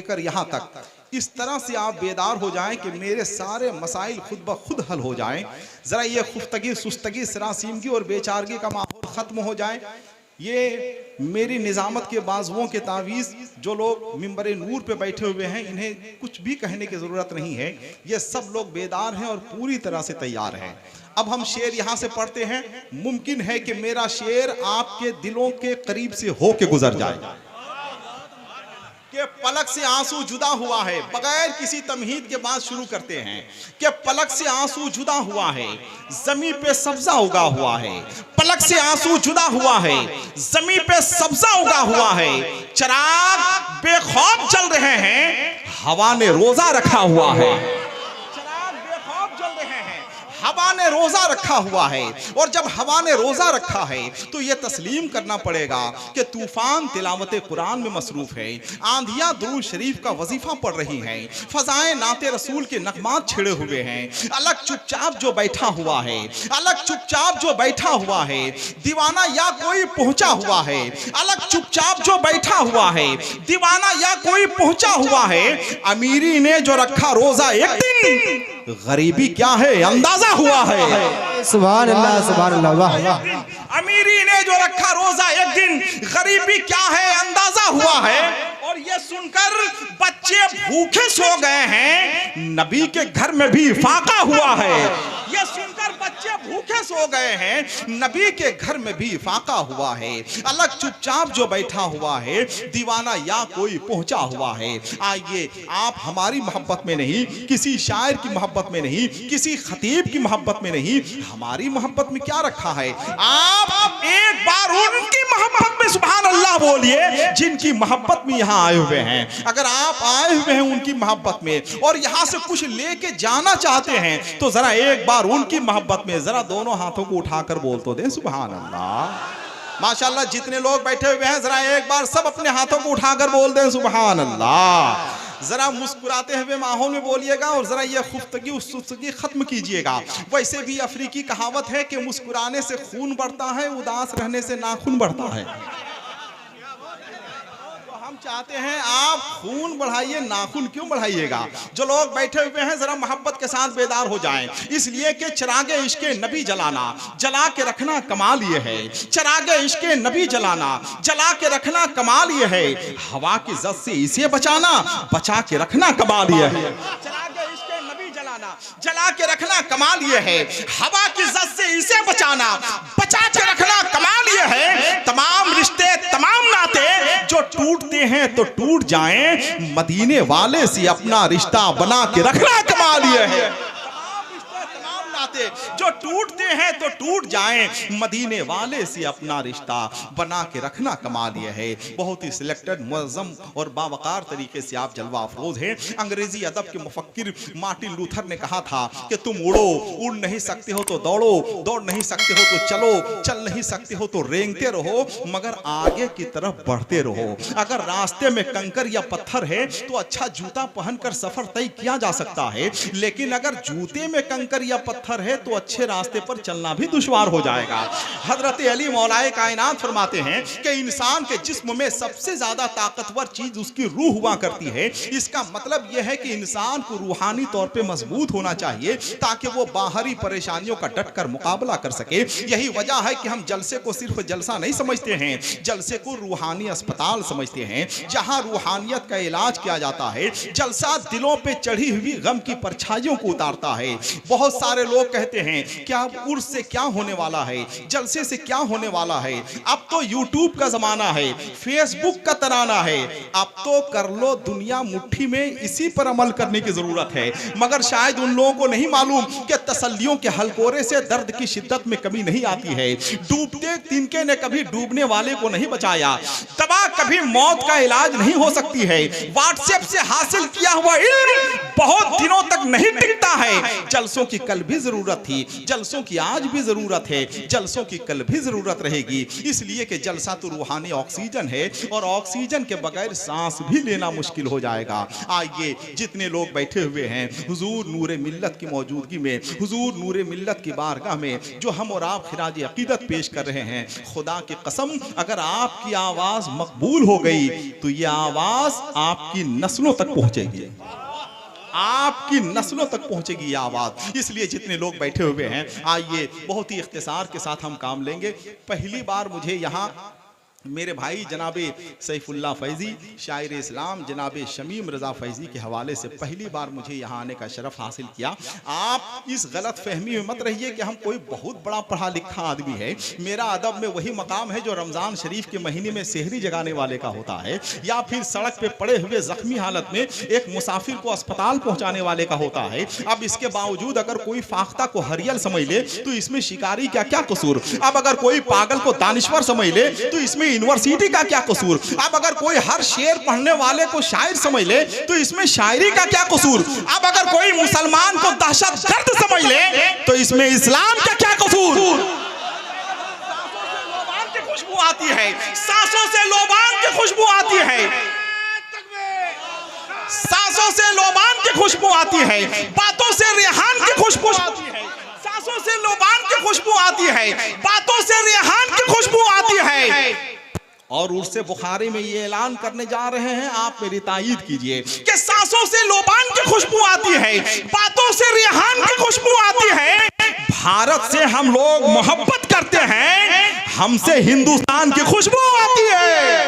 लेकर यहाँ तक, इस तरह से आप बेदार हो जाएं कि मेरे सारे मसाइल खुद ब खुद हल हो जाएं। ज़रा ये खुफ्तगी सुस्तगी सरासीमगी और बेचारगी का माहौल ख़त्म हो जाए। ये मेरी निज़ामत के बाजुओं के तावीज़ जो लोग मिंबर नूर पे बैठे हुए हैं, इन्हें कुछ भी कहने की ज़रूरत नहीं है। ये सब लोग बेदार हैं और पूरी तरह से तैयार हैं। अब हम शेर यहाँ से पढ़ते हैं। मुमकिन है कि मेरा शेर आपके दिलों के करीब से हो के गुजर जाए कि पलक से आंसू जुदा हुआ है। बगैर किसी तमहीद के बाद शुरू करते हैं कि पलक से आंसू जुदा हुआ है, जमीन पे सब्जा उगा हुआ है। पलक से आंसू जुदा हुआ है, जमीन पे सब्जा उगा हुआ है। चिराग बेखौफ जल रहे हैं, हवा ने रोजा रखा हुआ है। चिराग बेखौफ जल रहे हैं, हवा ने रोजा रखा हुआ है। और जब हवा ने रोजा रखा है तो यह तस्लीम करना पड़ेगा कि तूफान तिलावत कुरान में मसरूफ है, आंधियां दुरूद शरीफ का वजीफा पढ़ रही हैं, फजाएं नाते रसूल के नगमात छिड़े हुए हैं। अलग चुपचाप जो बैठा हुआ है, अलग चुपचाप जो बैठा हुआ है, दीवाना या कोई पहुंचा हुआ है। अलग चुपचाप जो बैठा हुआ है, दीवाना या कोई पहुंचा हुआ है। अमीरी ने जो रखा रोजा एक दिन, गरीबी क्या है अंदाजा हुआ है। सुभान अल्लाह, सुभान अल्लाह, वाह वाह। अमीरी ने जो रखा रोजा एक दिन, गरीबी क्या है अंदाजा हुआ है। और ये सुनकर बच्चे भूखे सो गए हैं, नबी के घर में भी फाका हुआ है। ये सुनकर बच्चे भूखे सो गए हैं, नबी के घर में भी फाका हुआ है। अलग चुपचाप जो बैठा हुआ है, दीवाना या कोई पहुंचा हुआ है। आइए, आप हमारी मोहब्बत में नहीं, किसी शायर की मोहब्बत में नहीं, किसी खतीब की मोहब्बत में नहीं, हमारी मोहब्बत में क्या रखा है। आप एक बार उनकी मोहब्बत में सुभान अल्लाह बोलिए जिनकी मोहब्बत में यहाँ आए हुए हैं। अगर आप आए हुए हैं उनकी मोहब्बत में और यहाँ से कुछ लेके जाना चाहते हैं तो जरा एक बार उनकी मोहब्बत में जरा दोनों हाथों को उठाकर बोल तो दें सुभान अल्लाह। माशाल्लाह, जितने लोग बैठे हुए हैं जरा एक बार सब अपने हाथों को उठाकर बोल दें सुभान अल्लाह। जरा मुस्कुराते हुए माहौल में बोलिएगा और जरा ये खुफ्तगी उस्तगी खत्म कीजिएगा। वैसे भी अफ्रीकी कहावत है कि मुस्कुराने से खून बढ़ता है, उदास रहने से नाखून बढ़ता है। हम चाहते हैं आप खून बढ़ाइए, नाखून क्यों बढ़ाइएगा। जो लोग बैठे हुए हैं जरा मोहब्बत के साथ बेदार हो जाएं, इसलिए कि चिरागे इश्के नबी जलाना, जला के रखना कमाल ये है। चिरागे इश्के नबी जलाना, जला के रखना कमाल ये है। हवा की जद से इसे बचाना, बचा के रखना कमाल ये है। चिरागे इश्के नबी जलाना, जला के रखना कमाल ये है। हवा की जद से इसे बचाना, बचा के रखना कमाल ये है। तमाम रिश्ते, तमाम नाते जो टूटते हैं तो टूट जाएं, मदीने वाले से अपना रिश्ता बना के रखना कमाल ये है। जो टूटते हैं तो टूट जाएं, मदीने वाले से अपना रिश्ता बना के रखना कमाल यह है। बहुत ही सिलेक्टेड, मुअज़्ज़म और बावकार तरीके से आप जलवा अफरोज हैं। अंग्रेजी अदब के मुफक्किर मार्टिन लूथर ने कहा था कि तुम उड़ो, उड़ नहीं सकते हो तो दौड़ो, दौड़ नहीं सकते हो तो चलो, चल नहीं सकते हो तो रेंगते रहो, मगर आगे की तरफ बढ़ते रहो। अगर रास्ते में कंकर या पत्थर है तो अच्छा जूता पहनकर सफर तय किया जा सकता है, लेकिन अगर जूते में कंकर या पत्थर है तो अच्छे रास्ते पर चलना भी दुश्वार हो जाएगा। हजरत अली मौलाए कायनात फरमाते हैं कि इंसान के जिस्म में सबसे ज्यादा ताकतवर चीज उसकी रूह हुआ करती है। इसका मतलब यह है कि इंसान को रूहानी तौर पे मजबूत होना चाहिए ताकि वो बाहरी परेशानियों का डटकर मुकाबला कर सके। यही वजह है कि हम जलसे को सिर्फ जलसा नहीं समझते हैं, जलसे को रूहानी अस्पताल समझते हैं जहां रूहानियत का इलाज किया जाता है। जलसा दिलों पे चढ़ी हुई गम की परछाइयों को उतारता है। बहुत सारे लोग कहते हैं कि अब उर्स से क्या होने वाला है, जलसे से क्या होने वाला है। अब तो यूट्यूब का जमाना है, फेसबुक का तराना है, अब तो कर लो दुनिया मुट्ठी में, इसी पर अमल करने की जरूरत है। मगर शायद उन लोगों को नहीं मालूम कि तसल्लियों के हलकोरे से दर्द की शिद्दत में कमी नहीं आती है। डूबते तिनके ने कभी डूबने वाले को नहीं बचाया, दवा कभी मौत का इलाज नहीं हो सकती है। व्हाट्सएप से हासिल किया हुआ इल्म बहुत दिनों तक नहीं टिकता है। जलसों की कल भी जरूर जरूरत थी, जलसों की आज भी जरूरत है, जलसों की कल भी जरूरत रहेगी, इसलिए कि जलसा तो रूहानी ऑक्सीजन है और ऑक्सीजन के बगैर सांस भी लेना मुश्किल हो जाएगा। आइए जितने लोग बैठे हुए हैं हुजूर नूरे मिल्लत की मौजूदगी में, हुजूर नूरे मिल्लत की बारगाह में जो हम और आप खिराज अकीदत पेश कर रहे हैं, खुदा की कसम अगर आपकी आवाज मकबूल हो गई तो ये आवाज आपकी नस्लों तक पहुंचेगी, आपकी नस्लों तक पहुंचेगी ये आवाज। इसलिए जितने लोग बैठे हुए हैं आइए बहुत ही इख्तिसार के साथ हम काम लेंगे। पहली बार मुझे यहाँ मेरे भाई जनाबे सैफुल्लाह फैजी शायर इस्लाम जनाबे शमीम रज़ा फैजी के हवाले से पहली बार मुझे यहाँ आने का शरफ हासिल किया। आप इस गलत फहमी में मत रहिए कि हम कोई बहुत बड़ा पढ़ा लिखा आदमी है। मेरा अदब में वही मकाम है जो रमज़ान शरीफ के महीने में सेहरी जगाने वाले का होता है, या फिर सड़क पे पड़े हुए जख्मी हालत में एक मुसाफिर को अस्पताल पहुँचाने वाले का होता है। अब इसके बावजूद अगर कोई फाख्ता को हरियल समझ ले तो इसमें शिकारी का क्या कसूर। अब अगर कोई पागल को दानिश्वर समझ ले तो इसमें यूनिवर्सिटी का क्या कसूर। अब अगर कोई हर शेर पढ़ने वाले को शायर समझ ले तो इसमें शायरी का क्या कसूर। अब अगर कोई मुसलमान को दहशतगर्द समझ ले तो इसमें इस्लाम का क्या कसूर। खुशबू आती है, सांसों से लोबान की खुशबू आती है, सांसों से लोबान की खुशबू आती है, बातों से रेहान की खुशबू आती है, सांसों से लोबान की खुशबू आती है, बातों से रेहान की खुशबू आती है। और उससे बुखारी में ये ऐलान करने जा रहे हैं, आप मेरी तायीद कीजिए कि सांसों से लोबान की खुशबू आती है, बातों से रेहान की खुशबू आती है। भारत से हम लोग मोहब्बत करते हैं, हमसे हिंदुस्तान की खुशबू आती है।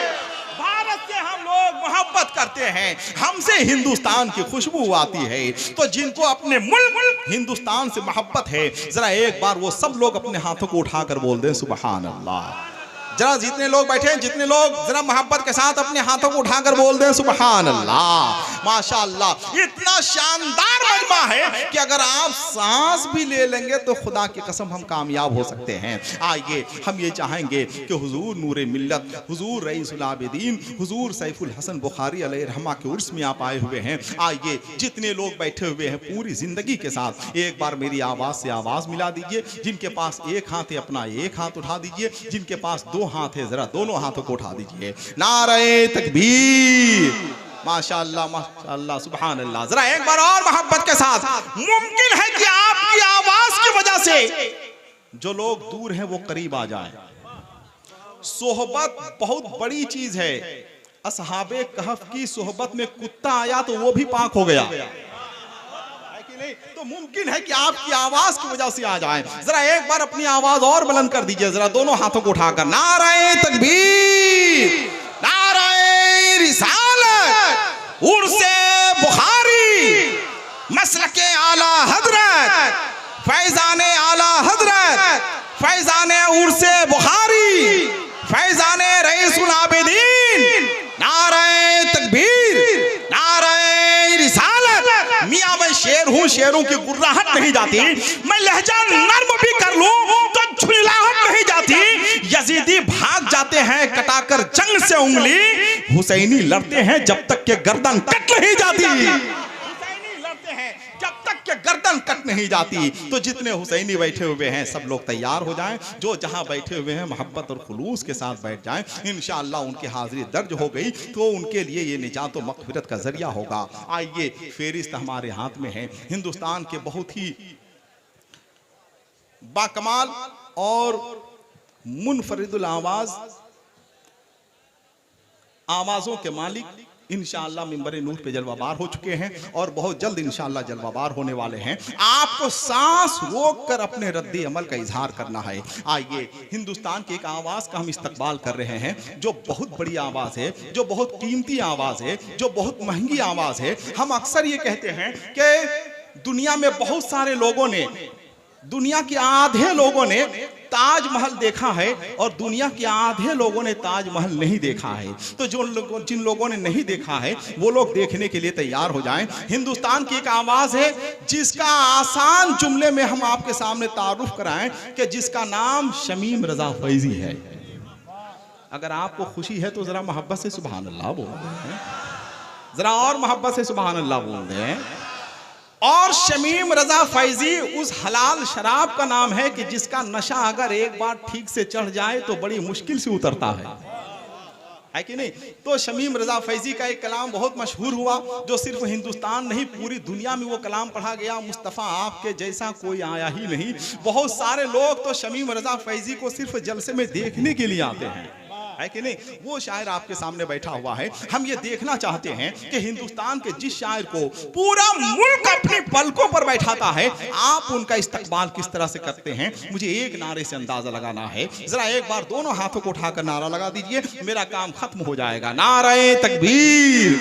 भारत से हम लोग मोहब्बत करते हैं, हमसे हिंदुस्तान की खुशबू आती है। तो जिनको अपने मुल्क हिंदुस्तान से मोहब्बत है, जरा एक बार वो सब लोग अपने हाथों को उठाकर बोल दें सुभान अल्लाह। जरा जितने लोग बैठे हैं, जितने लोग जरा मोहब्बत के साथ अपने हाथों को उठाकर बोल दें सुभान अल्लाह। माशाअल्लाह, इतना शानदार मजमा है कि अगर आप सांस भी ले लेंगे तो खुदा की कसम हम कामयाब हो सकते हैं। आइए हम ये चाहेंगे कि हुजूर नूरे मिल्लत, हुजूर रईसुल आबिदीन, हुजूर सैफुल हसन बुखारी अलैहिर्रहमा के उर्स में आप आए हुए हैं। आइए जितने लोग बैठे हुए हैं पूरी जिंदगी के साथ एक बार मेरी आवाज से आवाज मिला दीजिए। जिनके पास एक हाथ है अपना एक हाथ उठा दीजिए, जिनके पास दो हाथ है जरा दोनों हाथों को उठा दीजिए। नारे तकबीर, माशाअल्लाह माशाअल्लाह सुभान अल्लाह। जरा एक बार और मोहब्बत के साथ। मुमकिन है कि आपकी आवाज की वजह से जो लोग दूर हैं वो करीब आ जाएं। सोहबत बहुत बड़ी चीज है। असहाबे कहफ की सोहबत में कुत्ता आया तो वो भी पाक हो गया, तो मुमकिन है कि आपकी आवाज की वजह से आ जाए। जरा एक बार अपनी आवाज और बुलंद कर दीजिए, जरा दोनों हाथों को उठाकर। नारे तकबीर, नारे रिसालत, उर्से बुखारी, मसलके आला हजरत, फैजाने आला हजरत, फैजाने उर्से बुखारी, फैजाने रईसुल आबिदीन। नारे तकबीर, नारे रिसालत। मियां मैं शेर हूं, शेरों की गुर्राहट नहीं जाती। मैं लहजा नर्म भी कर लूं तो झुलाहट नहीं जाती। यजीदी भाग जाते हैं कटाकर जंग से उंगली, हुसैनी लड़ते हैं जब तक के गर्दन कट नहीं जाती। हुसैनी लड़ते हैं जब तक के गर्दन कट नहीं जाती। तो जितने हुसैनी बैठे हुए हैं सब लोग तैयार हो जाएं। जो जहां बैठे हुए हैं मोहब्बत और खुलूस के साथ बैठ जाएं। इंशाअल्लाह उनकी हाजिरी दर्ज हो गई तो उनके लिए ये निजात और मग़फ़िरत का जरिया होगा। आइए फेरिस्त हमारे हाथ में है। हिंदुस्तान के बहुत ही बाकमाल और मुनफरिदुल आवाज़ों के मालिक इंशाअल्लाह मिंबर नूर पे जलवाबार हो चुके हैं और बहुत जल्द इंशाअल्लाह जलवाबार होने वाले हैं। आपको सांस रोक कर अपने रद्द अमल का इजहार करना है। आइए हिंदुस्तान की एक आवाज़ का हम इस्तकबाल कर रहे हैं जो बहुत बड़ी आवाज़ है, जो बहुत कीमती आवाज़ है, जो बहुत महंगी आवाज़ है। हम अक्सर ये कहते हैं कि दुनिया में बहुत सारे लोगों ने, दुनिया के आधे लोगों ने ताजमहल देखा है और दुनिया के आधे लोगों ने ताजमहल नहीं देखा है। तो जिन लोगों ने नहीं देखा है वो लोग देखने के लिए तैयार हो जाएं। हिंदुस्तान की एक आवाज़ है जिसका आसान जुमले में हम आपके सामने तारुफ कराएं कि जिसका नाम शमीम रज़ा फैजी है। अगर आपको खुशी है तो ज़रा मोहब्बत से सुभान अल्लाह बोल दें, ज़रा और मोहब्बत से सुभान अल्लाह बोल दें। और शमीम रजा फैजी उस हलाल शराब का नाम है कि जिसका नशा अगर एक बार ठीक से चढ़ जाए तो बड़ी मुश्किल से उतरता है कि नहीं। तो शमीम रजा फैजी का एक कलाम बहुत मशहूर हुआ, जो सिर्फ हिंदुस्तान नहीं पूरी दुनिया में वो कलाम पढ़ा गया, मुस्तफ़ा आपके जैसा कोई आया ही नहीं। बहुत सारे लोग तो शमीम रजा फैजी को सिर्फ जलसे में देखने के लिए आते हैं, है कि नहीं। वो शायर आपके सामने बैठा हुआ है। हम ये देखना चाहते हैं कि हिंदुस्तान के जिस शायर को पूरा मुल्क अपनी पलकों पर बैठाता है, आप उनका इस्तकबाल किस तरह से करते हैं, मुझे एक नारे से अंदाजा लगाना है। जरा एक बार दोनों हाथों को उठाकर नारा लगा दीजिए, मेरा काम खत्म हो जाएगा। नारे तकबीर,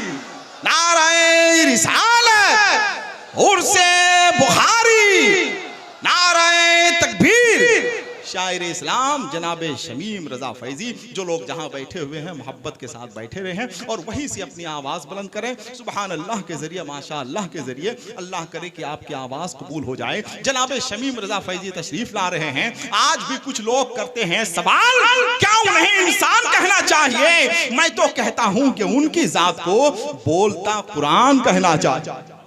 नारे रिसालत, उर्से बुखारी, नारे तकबीर। शायर इस्लाम जनाब शमीम रजा फैजी, जो लोग जहां बैठे हुए हैं मोहब्बत के साथ बैठे रहे हैं और वहीं से अपनी आवाज़ बुलंद करें। सुबहान अल्लाह के जरिए, माशा अल्लाह के जरिए, अल्लाह करे कि आपकी आवाज़ कबूल हो जाए। जनाब शमीम रजा फैजी तशरीफ ला रहे हैं। आज भी कुछ लोग करते हैं सवाल, क्या उन्हें इंसान कहना चाहिए? मैं तो कहता हूं कि उनकी जात को बोलता कुरान कहना चाहिए।